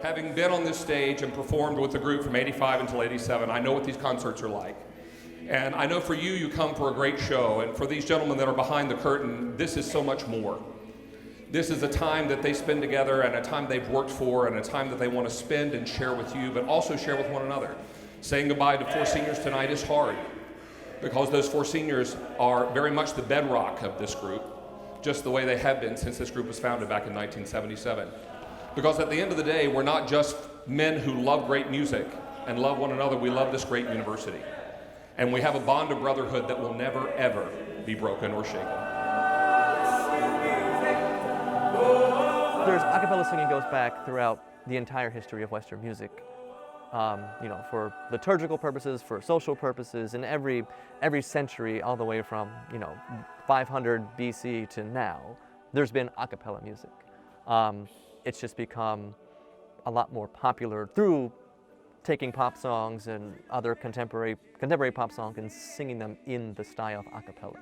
Having been on this stage and performed with the group from '85 until '87, I know what these concerts are like. And I know for you, you come for a great show, and for these gentlemen that are behind the curtain, this is so much more. This is a time that they spend together, and a time they've worked for, and a time that they want to spend and share with you, but also share with one another. Saying goodbye to 4 seniors tonight is hard, because those 4 seniors are very much the bedrock of this group, just the way they have been since this group was founded back in 1977. Because at the end of the day, we're not just men who love great music and love one another, we love this great university. And we have a bond of brotherhood that will never, ever be broken or shaken. There's a cappella singing goes back throughout the entire history of Western music. For liturgical purposes, for social purposes, in every century, all the way from 500 BC to now, there's been a cappella music. It's just become a lot more popular through taking pop songs and other contemporary pop songs and singing them in the style of a cappella.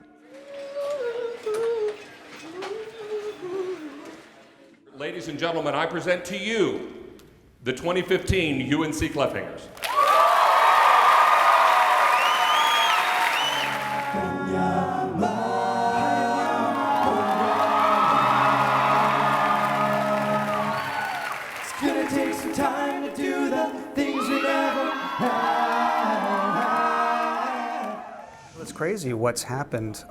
Ladies and gentlemen, I present to you the 2015 UNC Clef Hangers. It's gonna take some time to do the things we never had. It's crazy what's happened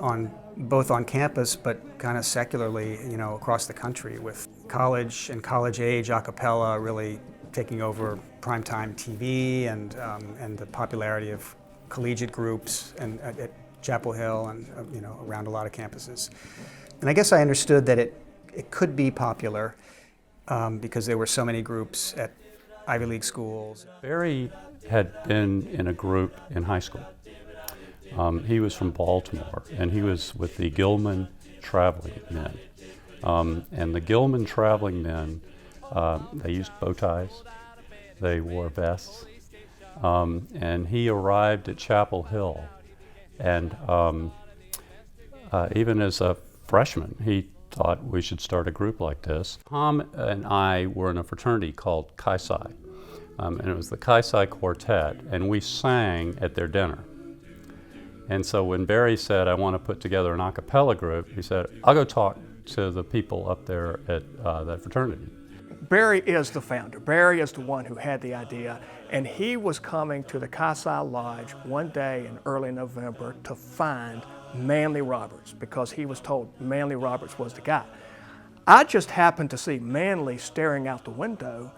both on campus but kind of secularly, across the country, with college and college-age a cappella really taking over primetime TV and the popularity of collegiate groups and at Chapel Hill and around a lot of campuses. And I guess I understood that it could be popular because there were so many groups at Ivy League schools. Barry had been in a group in high school. He was from Baltimore, and he was with the Gilman Traveling Men. And the Gilman Traveling Men, they used bow ties, they wore vests, and he arrived at Chapel Hill, and even as a freshman, he thought we should start a group like this. Tom and I were in a fraternity called Chi Psi, and it was the Chi Psi Quartet, and we sang at their dinner. And so when Barry said, I want to put together an a cappella group, he said, I'll go talk to the people up there at that fraternity. Barry is the founder. Barry is the one who had the idea, and he was coming to the Chi Psi Lodge one day in early November to find Manley Roberts, because he was told Manley Roberts was the guy. I just happened to see Manley staring out the window,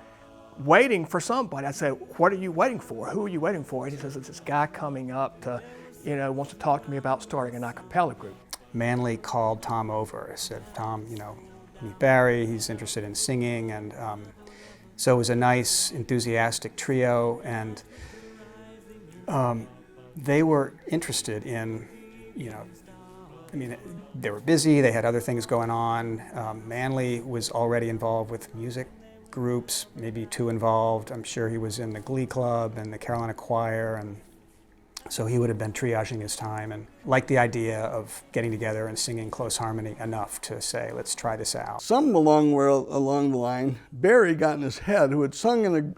waiting for somebody. I said, what are you waiting for? Who are you waiting for? And he says, it's this guy coming up to, wants to talk to me about starting an a cappella group. Manley called Tom over. I said, Tom, meet Barry, he's interested in singing. And so it was a nice, enthusiastic trio, and they were interested in, they were busy, they had other things going on. Manley was already involved with music groups, maybe 2 involved. I'm sure he was in the Glee Club and the Carolina Choir, and so he would have been triaging his time and liked the idea of getting together and singing close harmony enough to say, let's try this out. Something along the line, Barry got in his head, who had sung in an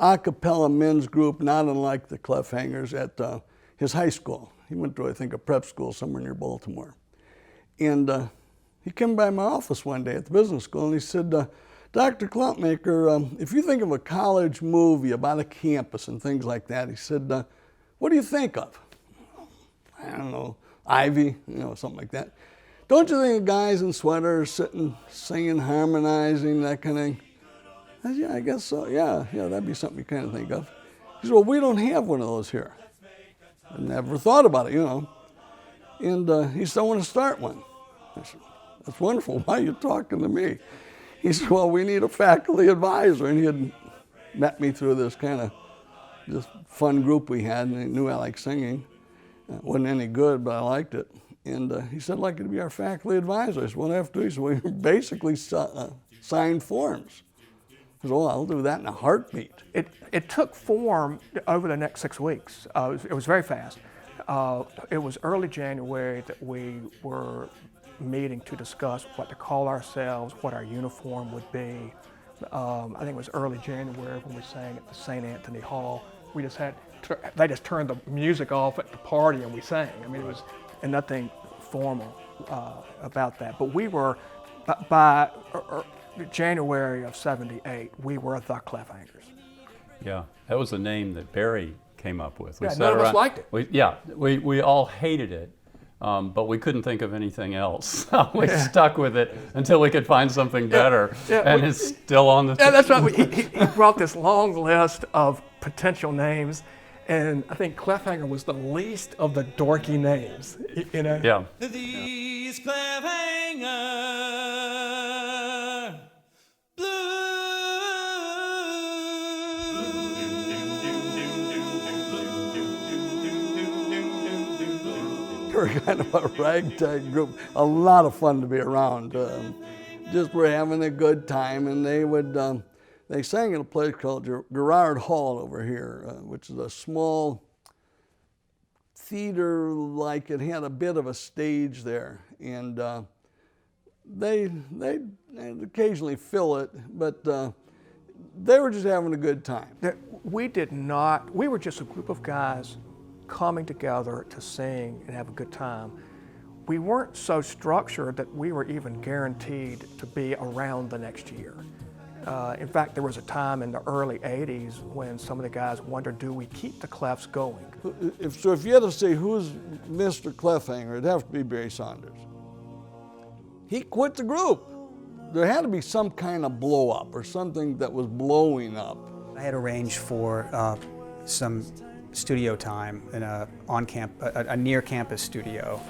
a cappella men's group, not unlike the Clef Hangers, at his high school. He went to, I think, a prep school somewhere near Baltimore. And he came by my office one day at the business school, and he said, Dr. Klumpmaker, if you think of a college movie about a campus and things like that, he said, what do you think of? I don't know, Ivy, something like that. Don't you think of guys in sweaters sitting, singing, harmonizing, that kind of thing? I said, yeah, I guess so. Yeah, that'd be something you kind of think of. He said, well, we don't have one of those here. I never thought about it, And he said, I want to start one. I said, that's wonderful. Why are you talking to me? He said, well, we need a faculty advisor. And he had met me through this kind of this fun group we had, and he knew I liked singing. It wasn't any good, but I liked it. And he said, I'd like you to be our faculty advisor. I said, what do I have to do? He said, well, you basically sign forms. I said, oh, I'll do that in a heartbeat. It took form over the next 6 weeks. It was very fast. It was early January that we were meeting to discuss what to call ourselves, what our uniform would be. I think it was early January when we sang at the St. Anthony Hall. They just turned the music off at the party and we sang. I mean, it was nothing formal about that. But we were, by January of '78, we were the Clef Hangers. Yeah, that was the name that Barry came up with. Yeah, none of us liked it. We all hated it, but we couldn't think of anything else. We stuck with it until we could find something better, and it's still on the. Yeah, that's right. He brought this long list of potential names, and I think Clef Hanger was the least of the dorky names. Yeah. These Clef Hangers. We're kind of a ragtag group, a lot of fun to be around. Just we're having a good time, and they sang at a place called Gerard Hall over here, which is a small theater, like it had a bit of a stage there, and they occasionally fill it, but they were just having a good time. We were just a group of guys coming together to sing and have a good time. We weren't so structured that we were even guaranteed to be around the next year. In fact, there was a time in the early '80s when some of the guys wondered, do we keep the Clefs going? If you had to say who's Mr. Clef Hanger, it'd have to be Barry Saunders. He quit the group. There had to be some kind of blow up or something that was blowing up. I had arranged for some studio time in a near campus studio.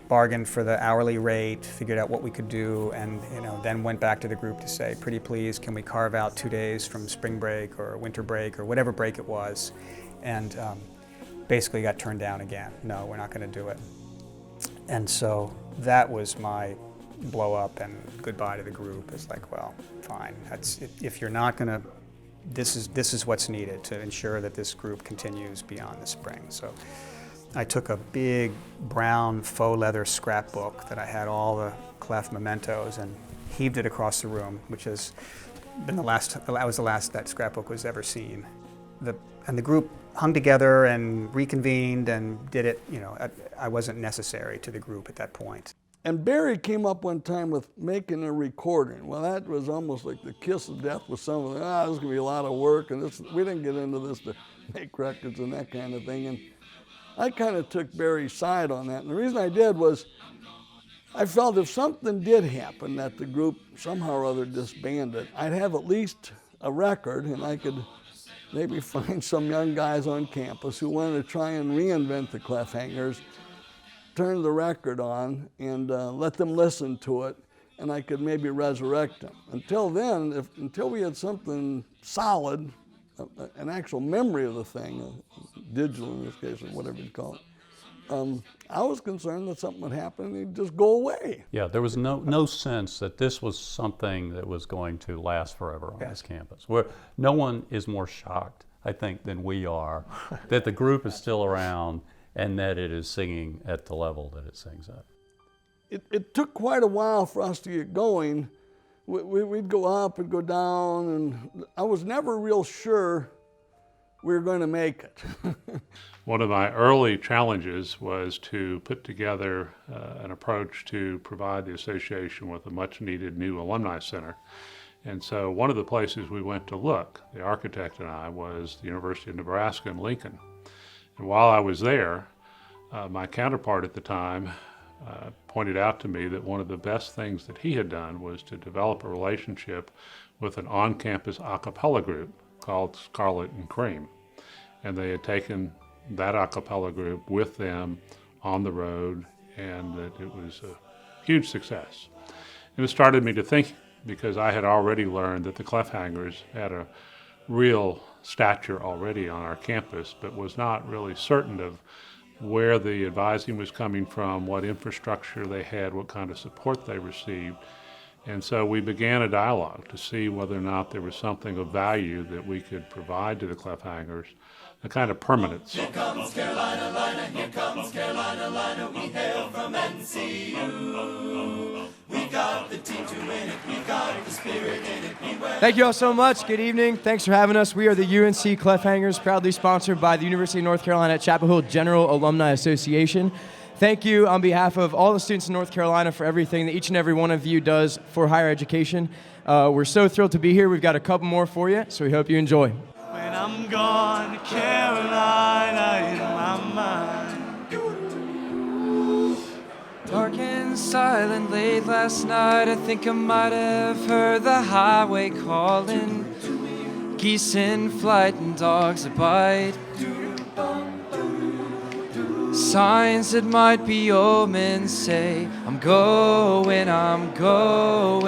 Bargained for the hourly rate, figured out what we could do, and then went back to the group to say, pretty please, can we carve out 2 days from spring break or winter break or whatever break it was, and basically got turned down again. No, we're not going to do it. And so that was my blow up and goodbye to the group. It's like, well, fine. If you're not going to, this is what's needed to ensure that this group continues beyond the spring. So I took a big brown faux leather scrapbook that I had all the Clef mementos and heaved it across the room, which has been that was the last that scrapbook was ever seen. And the group hung together and reconvened and did it. I wasn't necessary to the group at that point. And Barry came up one time with making a recording. Well, that was almost like the kiss of death with some of them. This is going to be a lot of work, and we didn't get into this to make records and that kind of thing. And I kind of took Barry's side on that. And the reason I did was I felt if something did happen that the group somehow or other disbanded, I'd have at least a record, and I could maybe find some young guys on campus who wanted to try and reinvent the Clef Hangers, turn the record on and let them listen to it, and I could maybe resurrect them. Until then, until we had something solid, an actual memory of the thing, digital in this case, or whatever you call it, I was concerned that something would happen and it'd just go away. Yeah, there was no sense that this was something that was going to last forever on this campus. Where no one is more shocked, I think, than we are that the group is still around and that it is singing at the level that it sings at. It took quite a while for us to get going. We'd go up and go down, and I was never real sure we were going to make it. One of my early challenges was to put together an approach to provide the association with a much needed new alumni center. And so one of the places we went to look, the architect and I, was the University of Nebraska in Lincoln. And while I was there, my counterpart at the time pointed out to me that one of the best things that he had done was to develop a relationship with an on-campus a cappella group called Scarlet and Cream. And they had taken that a cappella group with them on the road, and that it was a huge success. And it started me to think, because I had already learned that the Clef Hangers had a real stature already on our campus, but was not really certain of where the advising was coming from, what infrastructure they had, what kind of support they received. And so we began a dialogue to see whether or not there was something of value that we could provide to the Clef Hangers, a kind of permanence. Here comes Carolina Liner, here comes Carolina Liner, we hail from NCU. We've got the team to win it, we've got the spirit in it. Thank you all so much. Good evening. Thanks for having us. We are the UNC Clef Hangers, proudly sponsored by the University of North Carolina at Chapel Hill General Alumni Association. Thank you on behalf of all the students in North Carolina for everything that each and every one of you does for higher education. We're so thrilled to be here. We've got a couple more for you, so we hope you enjoy. When I'm gone to Carolina in my mind. Dark and silent late last night, I think I might have heard the highway calling. Geese in flight and dogs that bite. Signs that might be omens say, I'm going, I'm gone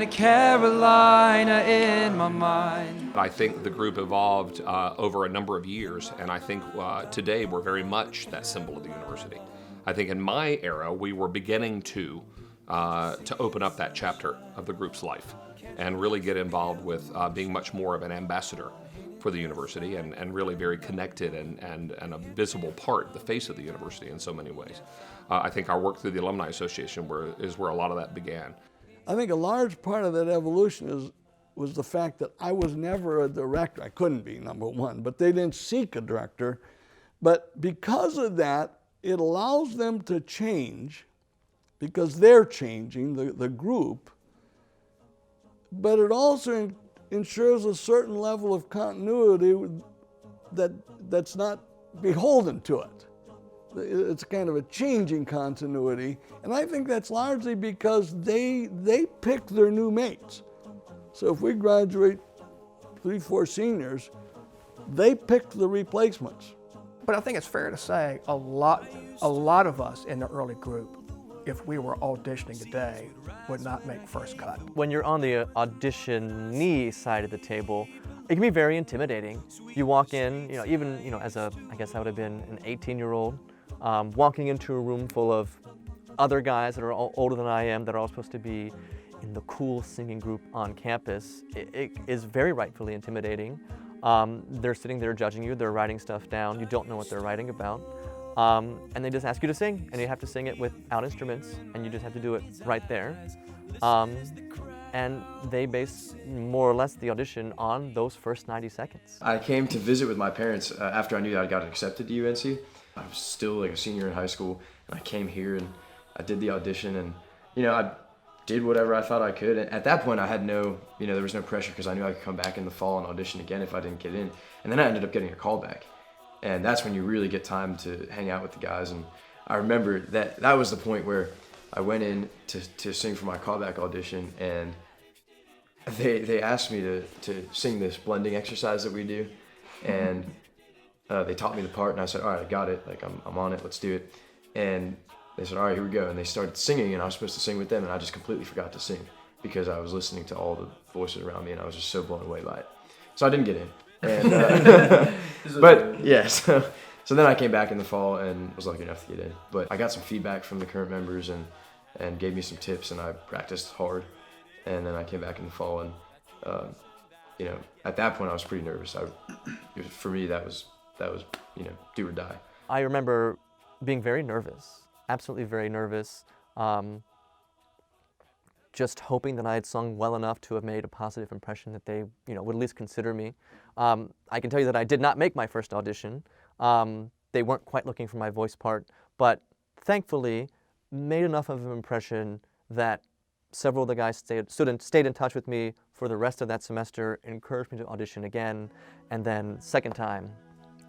to Carolina in my mind. I think the group evolved over a number of years, and I think today we're very much that symbol of the university. I think in my era, we were beginning to open up that chapter of the group's life and really get involved with being much more of an ambassador for the university and really very connected and a visible part, the face of the university in so many ways. I think our work through the Alumni Association is where a lot of that began. I think a large part of that evolution was the fact that I was never a director. I couldn't be, number one, but they didn't seek a director. But because of that, it allows them to change because they're changing, the group, but it also ensures a certain level of continuity that's not beholden to it. It's kind of a changing continuity, and I think that's largely because they pick their new mates. So if we graduate 3-4 seniors, they pick the replacements. But I think it's fair to say a lot of us in the early group, if we were auditioning today, would not make first cut. When you're on the auditionee side of the table, it can be very intimidating. You walk in, even as I guess I would have been an 18-year-old, walking into a room full of other guys that are all older than I am, that are all supposed to be in the cool singing group on campus. It is very rightfully intimidating. They're sitting there judging you, they're writing stuff down, you don't know what they're writing about. And they just ask you to sing, and you have to sing it without instruments, and you just have to do it right there. And they base more or less the audition on those first 90 seconds. I came to visit with my parents after I knew that I got accepted to UNC. I was still like a senior in high school, and I came here and I did the audition, and I did whatever I thought I could. And at that point, I had there was no pressure because I knew I could come back in the fall and audition again if I didn't get in. And then I ended up getting a call back. And that's when you really get time to hang out with the guys. And I remember that was the point where I went in to sing for my callback audition, and they asked me to sing this blending exercise that we do. And they taught me the part, and I said, all right, I got it. Like, I'm on it, let's do it. And they said, all right, here we go. And they started singing, and I was supposed to sing with them, and I just completely forgot to sing because I was listening to all the voices around me, and I was just so blown away by it. So I didn't get in. And, but yeah, so then I came back in the fall and was lucky enough to get in. But I got some feedback from the current members and gave me some tips, and I practiced hard. And then I came back in the fall, and at that point I was pretty nervous. For me, that was do or die. I remember being very nervous, absolutely very nervous. Just hoping that I had sung well enough to have made a positive impression that they, would at least consider me. I can tell you that I did not make my first audition. They weren't quite looking for my voice part, but thankfully made enough of an impression that several of the guys stayed in touch with me for the rest of that semester, encouraged me to audition again, and then second time,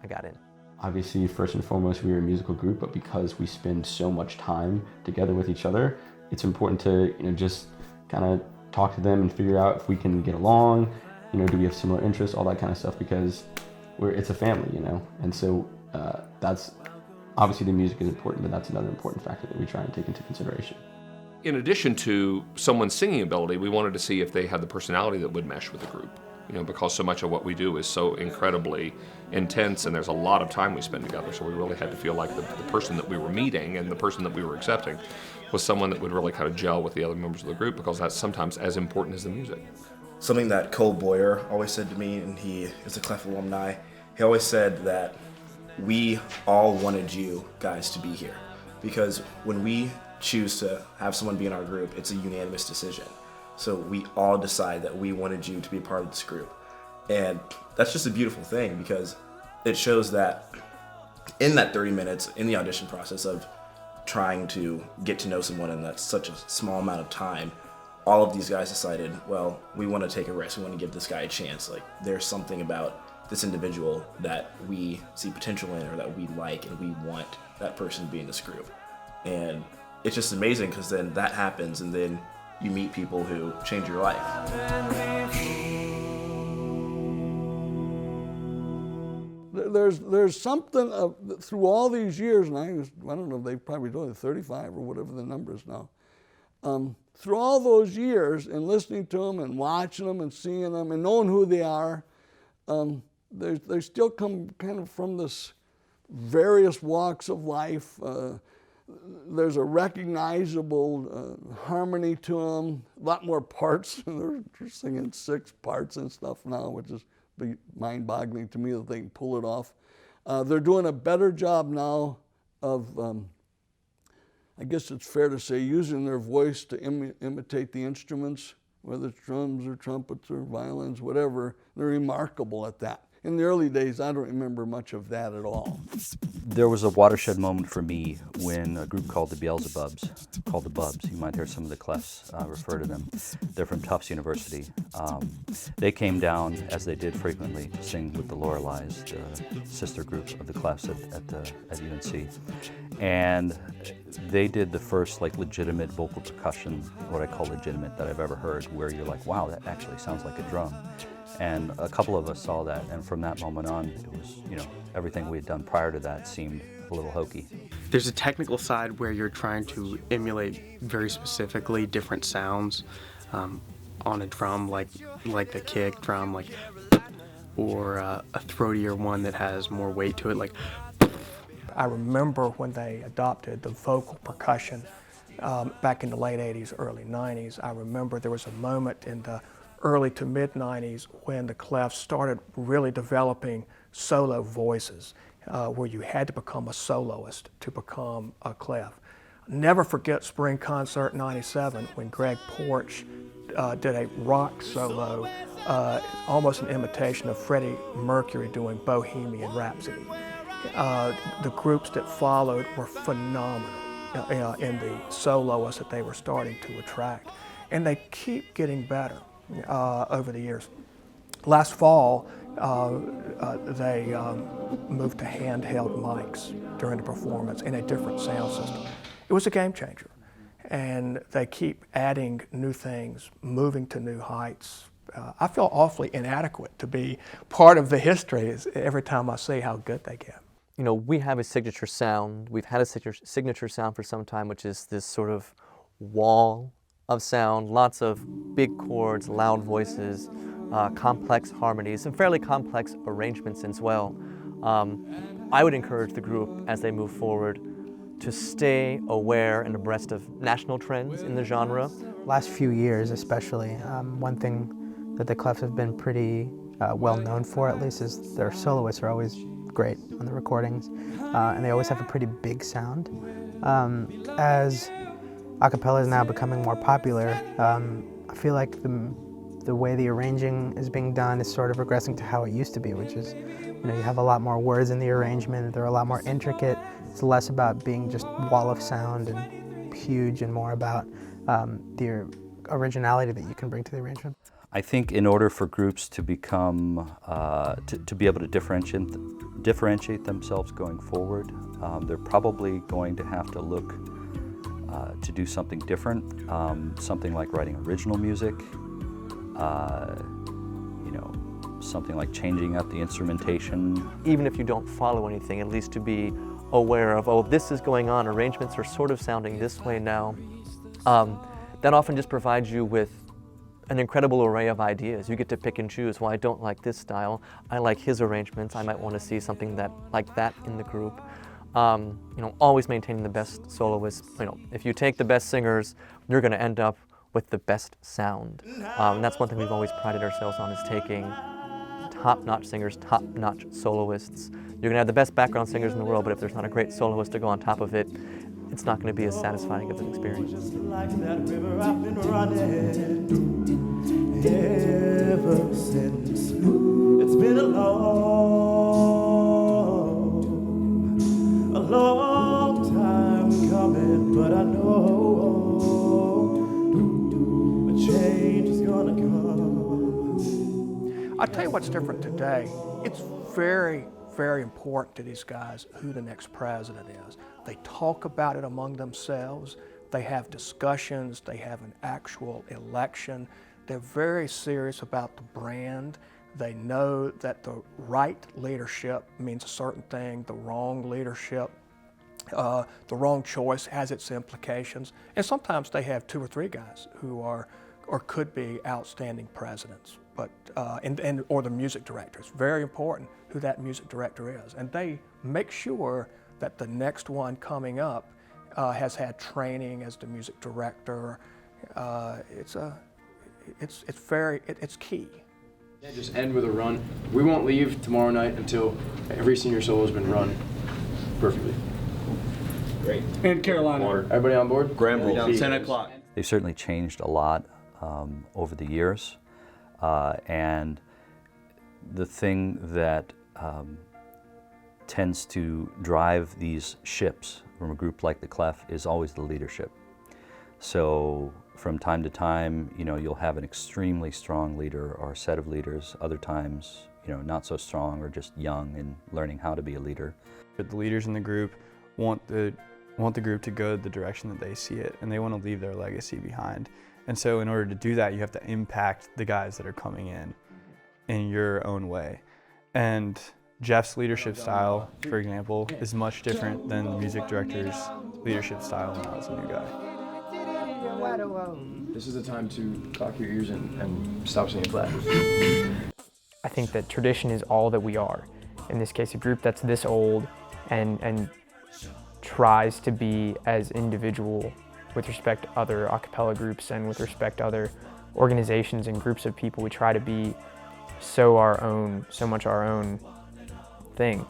I got in. obviously, first and foremost, we are a musical group, but because we spend so much time together with each other, it's important to, just kind of talk to them and figure out if we can get along, do we have similar interests, all that kind of stuff, because it's a family, and so that's obviously the music is important, but that's another important factor that we try and take into consideration. In addition to someone's singing ability, we wanted to see if they had the personality that would mesh with the group, because so much of what we do is so incredibly intense and there's a lot of time we spend together, so we really had to feel like the person that we were meeting and the person that we were accepting was someone that would really kind of gel with the other members of the group, because that's sometimes as important as the music. Something that Cole Boyer always said to me, and he is a Clef alumni, he always said that we all wanted you guys to be here, because when we choose to have someone be in our group, it's a unanimous decision. So we all decide that we wanted you to be a part of this group. And that's just a beautiful thing, because it shows that in that 30 minutes in the audition process of trying to get to know someone in that such a small amount of time, all of these guys decided, well, we want to take a risk. We want to give this guy a chance. Like, there's something about this individual that we see potential in, or that we like, and we want that person to be in this group. And it's just amazing, because then that happens, and then you meet people who change your life. There's something through all these years, and I don't know, they've probably done 35 or whatever the number is now. Through all those years, and listening to them and watching them and seeing them and knowing who they are, they still come kind of from this various walks of life. There's a recognizable harmony to them, a lot more parts. They're singing 6 parts and stuff now, which is mind-boggling to me that they can pull it off. They're doing a better job now of, I guess it's fair to say, using their voice to imitate the instruments, whether it's drums or trumpets or violins, whatever. They're remarkable at that. In the early days, I don't remember much of that at all. There was a watershed moment for me when a group called the Beelzebubs, called the Bubs. You might hear some of the Clefs refer to them. They're from Tufts University. They came down, as they did frequently, to sing with the Loreleis, the sister group of the Clefs at UNC. And they did the first legitimate vocal percussion, what I call legitimate, that I've ever heard, where you're like, wow, that actually sounds like a drum. And a couple of us saw that, and from that moment on, it was, everything we had done prior to that seemed a little hokey. There's a technical side where you're trying to emulate very specifically different sounds on a drum, like the kick drum, or a throatier one that has more weight to it, like. I remember when they adopted the vocal percussion back in the late 80s, early 90s. I remember there was a moment in the early to mid 90s when the Clefs started really developing solo voices, where you had to become a soloist to become a Clef. Never forget Spring Concert 97 when Greg Porch did a rock solo, almost an imitation of Freddie Mercury doing Bohemian Rhapsody. The groups that followed were phenomenal in the soloists that they were starting to attract, and they keep getting better over the years. Last fall, they moved to handheld mics during the performance and a different sound system. It was a game changer, and they keep adding new things, moving to new heights. I feel awfully inadequate to be part of the history every time I see how good they get. We have a signature sound. We've had a signature sound for some time, which is this sort of wall of sound, lots of big chords, loud voices, complex harmonies, and fairly complex arrangements as well. I would encourage the group, as they move forward, to stay aware and abreast of national trends in the genre. Last few years especially, one thing that the Clefs have been pretty well known for, at least, is their soloists are always great on the recordings, and they always have a pretty big sound. As a cappella is now becoming more popular, I feel like the way the arranging is being done is sort of regressing to how it used to be, which is, you have a lot more words in the arrangement, they're a lot more intricate. It's less about being just wall of sound and huge and more about the originality that you can bring to the arrangement. I think in order for groups to become, to be able to differentiate themselves going forward, they're probably going to have to look to do something different, something like writing original music, something like changing up the instrumentation. Even if you don't follow anything, at least to be aware of, oh, this is going on, arrangements are sort of sounding this way now. That often just provides you with an incredible array of ideas. You get to pick and choose, well, I don't like this style, I like his arrangements, I might want to see something like that in the group. Always maintaining the best soloists. If you take the best singers, you're going to end up with the best sound. And that's one thing we've always prided ourselves on, is taking top-notch singers, top-notch soloists. You're going to have the best background singers in the world, but if there's not a great soloist to go on top of it, it's not going to be as satisfying of an experience. Like that river I've been running ever since. It's been a long time coming, but I know a change is gonna come. I'll tell you what's different today. It's very, very important to these guys who the next president is. They talk about it among themselves. They have discussions. They have an actual election. They're very serious about the brand. They know that the right leadership means a certain thing, the wrong leadership, the wrong choice has its implications. And sometimes they have 2 or 3 guys who are or could be outstanding presidents, but or the music director. It's very important who that music director is. And they make sure that the next one coming up has had training as the music director. It's key. Yeah, just end with a run. We won't leave tomorrow night until every senior solo has been run perfectly. Great. And Carolina. Everybody on board? Granville. Ready? 10 o'clock. They've certainly changed a lot over the years, and the thing that tends to drive these ships from a group like the Clef is always the leadership. So from time to time, you'll have an extremely strong leader or a set of leaders. Other times, not so strong or just young and learning how to be a leader. But the leaders in the group want the group to go the direction that they see it, and they want to leave their legacy behind. And so in order to do that, you have to impact the guys that are coming in your own way. And Jeff's leadership style, for example, is much different than the music director's leadership style when I was a new guy. This is the time to cock your ears and stop singing flat. I think that tradition is all that we are. In this case, a group that's this old and tries to be as individual with respect to other a cappella groups and with respect to other organizations and groups of people. We try to be so much our own thing,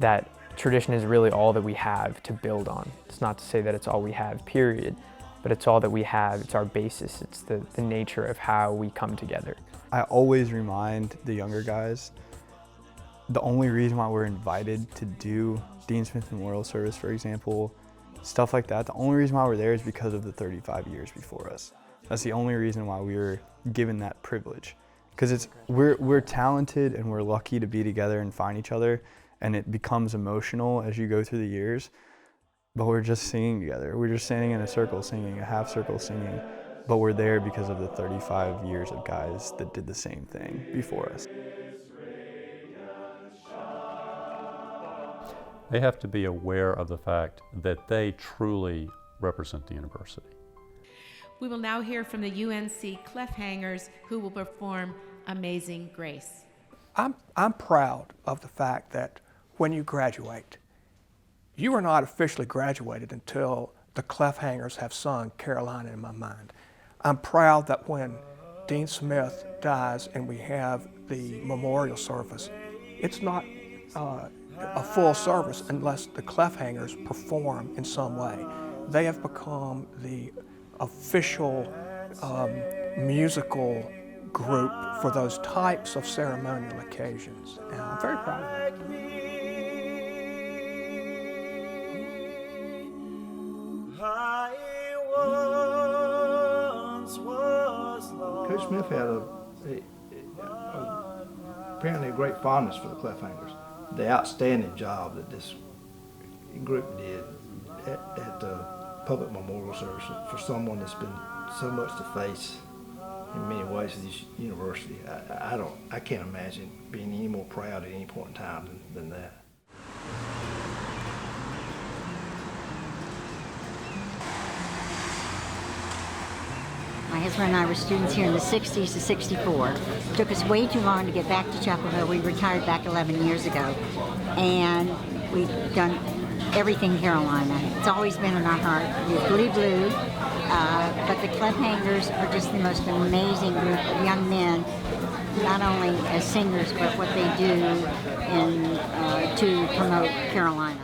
that tradition is really all that we have to build on. It's not to say that it's all we have, period, but it's all that we have. It's our basis. It's the nature of how we come together. I always remind the younger guys, the only reason why we're invited to do Dean Smith Memorial Service, for example, stuff like that, the only reason why we're there is because of the 35 years before us. That's the only reason why we were given that privilege. Because we're talented and we're lucky to be together and find each other, and it becomes emotional as you go through the years, but we're just singing together. We're just standing in a circle singing, a half circle singing, but we're there because of the 35 years of guys that did the same thing before us. They have to be aware of the fact that they truly represent the university. We will now hear from the UNC Clef Hangers, who will perform Amazing Grace. I'm proud of the fact that when you graduate, you are not officially graduated until the Clef Hangers have sung Carolina in My Mind. I'm proud that when Dean Smith dies and we have the memorial service, it's not a full service unless the Clef Hangers perform in some way. They have become the official musical group for those types of ceremonial occasions. And I'm very proud of that. Coach Smith had apparently a great fondness for the Clef Hangers. The outstanding job that this group did at the public memorial service for someone that's been so much to face in many ways at this university. I can't imagine being any more proud at any point in time than that. My husband and I were students here in the 60s to 64. It took us way too long to get back to Chapel Hill. We retired back 11 years ago. And we've done everything Carolina. It's always been in our heart. We're blue, but the Clef Hangers are just the most amazing group of young men, not only as singers, but what they do to promote Carolina.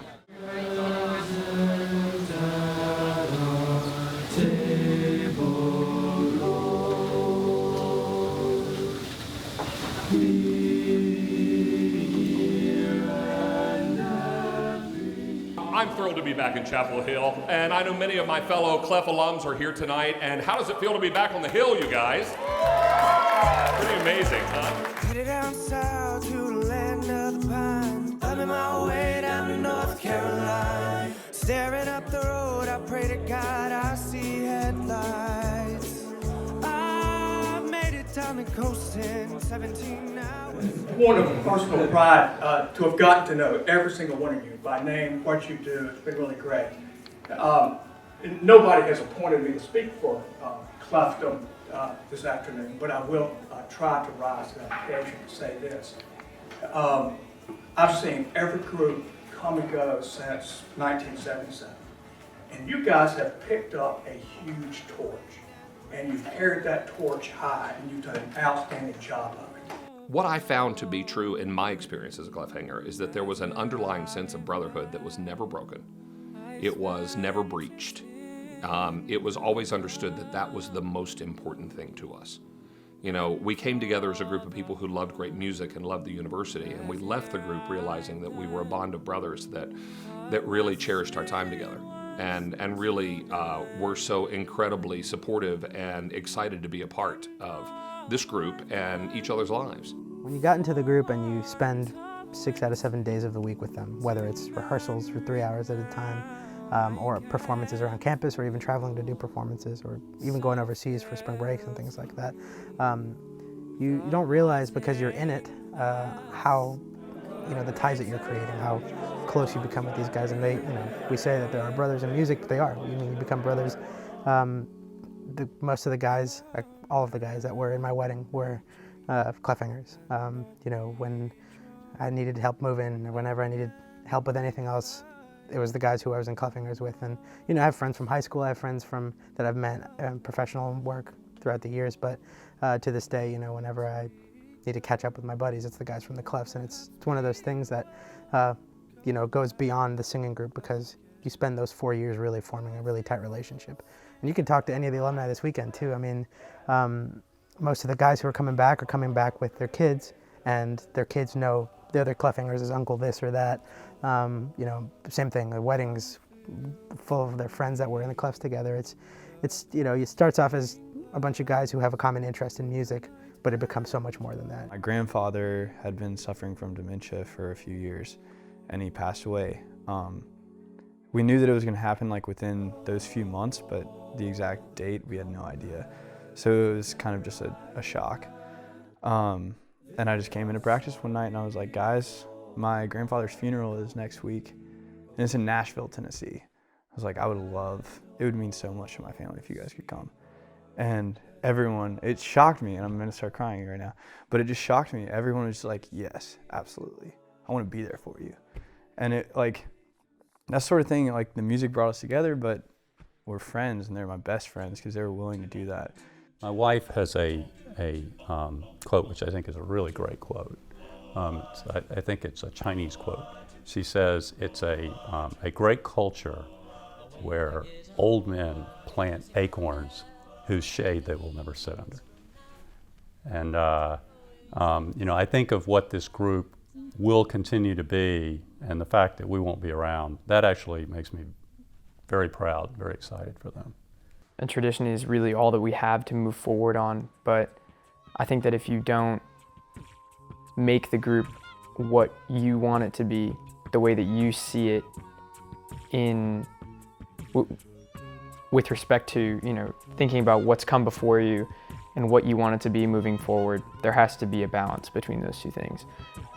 I'm thrilled to be back in Chapel Hill, and I know many of my fellow Clef alums are here tonight, and how does it feel to be back on the Hill, you guys? Pretty amazing, huh? Headed down south to the land of the pine. Thumbing my way down to North Carolina. Staring up the road, I pray to God I see headlights. I made it down the coast in 17 hours. One of personal pride to have gotten to know every single one of you by name, what you do. It's been really great. Nobody has appointed me to speak for Clefdom this afternoon, but I will try to rise to that occasion to say this. I've seen every group come and go since 1977, and you guys have picked up a huge torch, and you've carried that torch high, and you've done an outstanding job of it. What I found to be true in my experience as a Clef Hanger is that there was an underlying sense of brotherhood that was never broken. It was never breached. It was always understood that that was the most important thing to us. You know, we came together as a group of people who loved great music and loved the university, and we left the group realizing that we were a bond of brothers that really cherished our time together and really were so incredibly supportive and excited to be a part of this group and each other's lives. When you got into the group and you spend 6 out of 7 days of the week with them, whether it's rehearsals for 3 hours at a time, or performances around campus, or even traveling to do performances, or even going overseas for spring breaks and things like that, you don't realize, because you're in it, how, the ties that you're creating, how close you become with these guys. And they, we say that there are brothers in music, but they are. You become brothers. Most of the guys, all of the guys that were in my wedding were Clef Hangers. When I needed help moving, or whenever I needed help with anything else, it was the guys who I was in Clef Hangers with. And I have friends from high school, I have friends that I've met in professional work throughout the years, but to this day, whenever I need to catch up with my buddies, it's the guys from the Clefs. And it's one of those things that goes beyond the singing group, because you spend those 4 years really forming a really tight relationship. And you can talk to any of the alumni this weekend too. I mean, most of the guys who are coming back with their kids, and their kids know the other Clef Hangers as Uncle this or that. Same thing, the weddings full of their friends that were in the Clefs together. It starts off as a bunch of guys who have a common interest in music, but it becomes so much more than that. My grandfather had been suffering from dementia for a few years, and he passed away. We knew that it was going to happen within those few months, but the exact date we had no idea. So it was kind of just a shock. And I just came into practice one night and I was like, guys, my grandfather's funeral is next week, and it's in Nashville, Tennessee. I was like, it would mean so much to my family if you guys could come. And everyone, it shocked me, and I'm gonna start crying right now, but it just shocked me. Everyone was just like, yes, absolutely. I wanna be there for you. And that sort of thing, the music brought us together, but we're friends, and they're my best friends because they were willing to do that. My wife has a quote, which I think is a really great quote. I think it's a Chinese quote. She says, it's a great culture where old men plant acorns whose shade they will never sit under. And I think of what this group will continue to be, and the fact that we won't be around, that actually makes me very proud, very excited for them. And tradition is really all that we have to move forward on, but I think that if you don't make the group what you want it to be, the way that you see it with respect to, thinking about what's come before you and what you want it to be moving forward, there has to be a balance between those two things.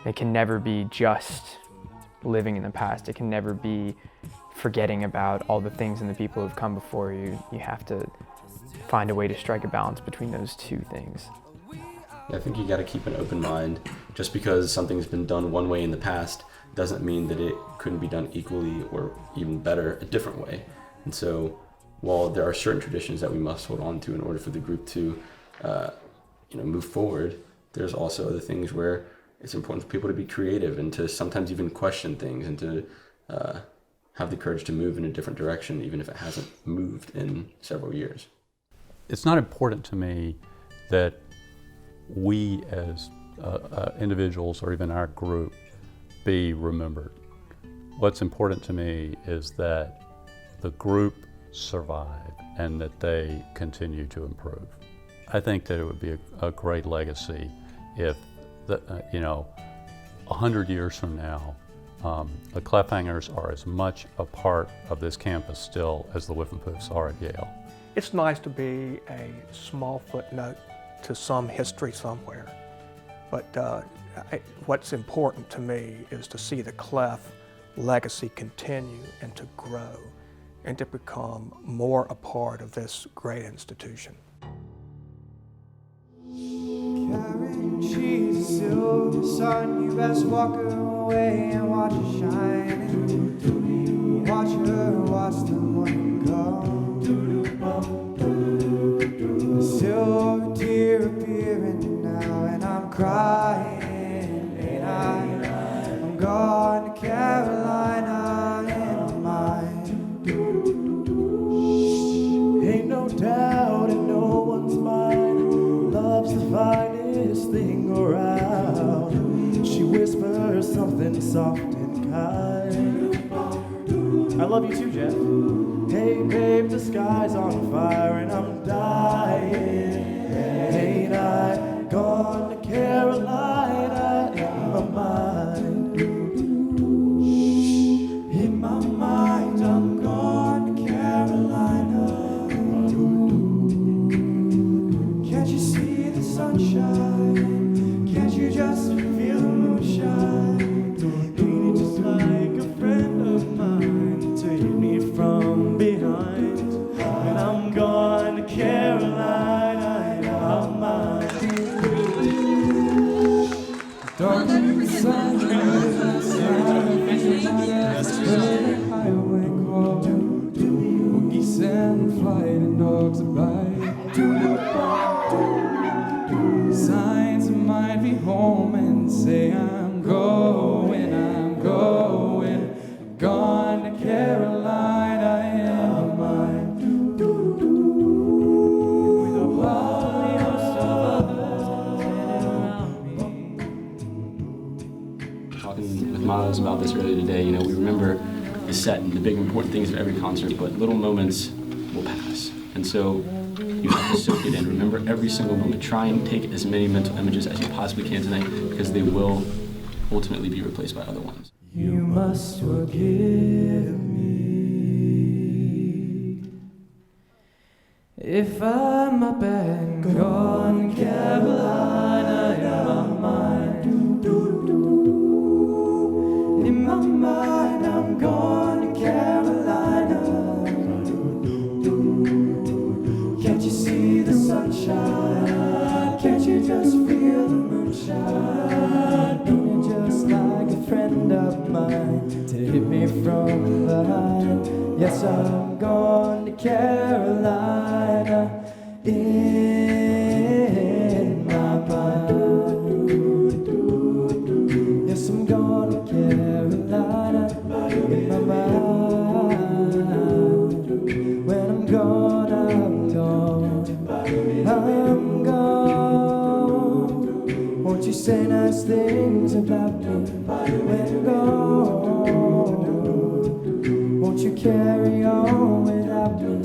It can never be just living in the past. It can never be forgetting about all the things and the people who've come before you. You have to find a way to strike a balance between those two things. I think you got to keep an open mind. Just because something's been done one way in the past doesn't mean that it couldn't be done equally or even better a different way. And so while there are certain traditions that we must hold on to in order for the group to move forward, there's also other things where it's important for people to be creative and to sometimes even question things and to have the courage to move in a different direction, even if it hasn't moved in several years. It's not important to me that we as individuals or even our group be remembered. What's important to me is that the group survive and that they continue to improve. I think that it would be a great legacy if, 100 years from now, the Clef Hangers are as much a part of this campus still as the Whiffenpoofs are at Yale. It's nice to be a small footnote to some history somewhere, but what's important to me is to see the Clef legacy continue and to grow and to become more a part of this great institution. Carrying cheese, silver sun, you best walk away and watch it shine. Watch her, watch the morning come. The silver tear appearing now, and I'm crying, ain't I? I'm gone to Carolina in my mind. Ain't no doubt in no one's mind, love's the finest thing around. She whispers something soft and kind. I love you too, Jeff. Hey babe, the sky's on fire and I'm dying. Ain't I gone to Carolina in my mind? In my mind, I'm gone to Carolina. Can't you see the sunshine? Can't you just feel the moonshine? Ain't it just like a friend of mine to hit me from behind? And I'm gone to Carolina in my mind. Dark sunrise, highway call, geese and flying dogs abide. Signs of mine be home and say I'm going, I'm gone to Carolina in my mind. With a whole host of others around me. Talking with Miles about this earlier today, we remember the set and the big important things of every concert, but little moments will pass. And so you have to soak it in. Remember every single moment. Try and take as many mental images as you possibly can tonight, because they will ultimately be replaced by other ones. You must forgive me if I'm up and gone to Carolina in my mind. In my mind, I'm gone to Carolina. Can't you see the sunshine? Can't you just feel the moonshine? Ain't it just like a friend of mine to hit me from behind? Yes, I'm gone to Carolina in my mind. Yes, I'm gone to Carolina in my mind. When I'm gone, I'm gone. I'm gone. Won't you say nice things about me when I'm gone? Won't you carry on without me?